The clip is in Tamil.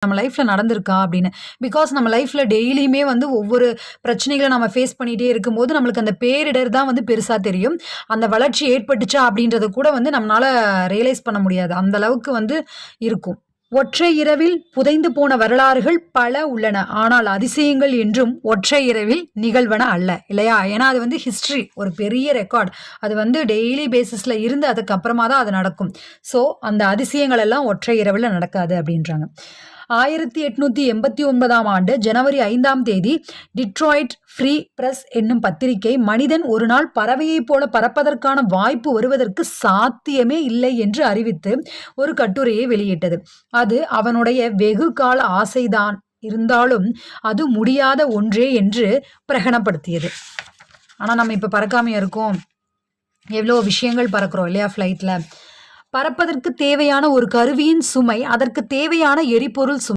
நம்ம லைஃப்ல நடந்திருக்கா அப்படின்னு. பிகாஸ் நம்ம லைஃப்ல டெய்லியுமே வந்து ஒவ்வொரு பிரச்சனைகள நம்ம ஃபேஸ் பண்ணிட்டே இருக்கும்போது, நம்மளுக்கு அந்த பேரிடர் தான் வந்து பெருசா தெரியும். அந்த வளர்ச்சி ஏற்பட்டுச்சா அப்படின்றத கூட வந்து நம்மனால ரியலைஸ் பண்ண முடியாது. அந்த அளவுக்கு வந்து இருக்கும். ஒற்றை இரவில் புதைந்து போன வரலாறுகள் பல உள்ளன. ஆனால் அதிசயங்கள் என்றும் ஒற்றை இரவில் நிகழ்வன அல்ல. இல்லையா? ஏன்னா அது வந்து ஹிஸ்டரி. ஒரு பெரிய ரெக்கார்ட். அது வந்து டெய்லி பேசிஸ்ல இருந்து அதுக்கப்புறமா தான் அது நடக்கும். ஸோ அந்த அதிசயங்கள் எல்லாம் ஒற்றை இரவுல நடக்காது அப்படின்றாங்க. 1889ஆம் ஆண்டு ஜனவரி 5ஆம் தேதி டிட்ராய்ட் ஃப்ரீ பிரஸ் என்னும் பத்திரிகை மனிதன் ஒரு நாள் பறவையைப் போல பறப்பதற்கான வாய்ப்பு வருவதற்கு சாத்தியமே இல்லை என்று அறிவித்து ஒரு கட்டுரையை வெளியிட்டது. அது அவனுடைய வெகு கால ஆசைதான் இருந்தாலும் அது முடியாத ஒன்றே என்று பிரகடனப்படுத்தியது. ஆனா நம்ம இப்ப பறக்காமையா இருக்கோம். எவ்வளோ விஷயங்கள் பறக்கிறோம் இல்லையா ஃப்ளைட்ல. பறப்பதற்கு தேவையான ஒரு கருவியின் சுமை அதற்கு தேவையான எரிபொருள் சுமை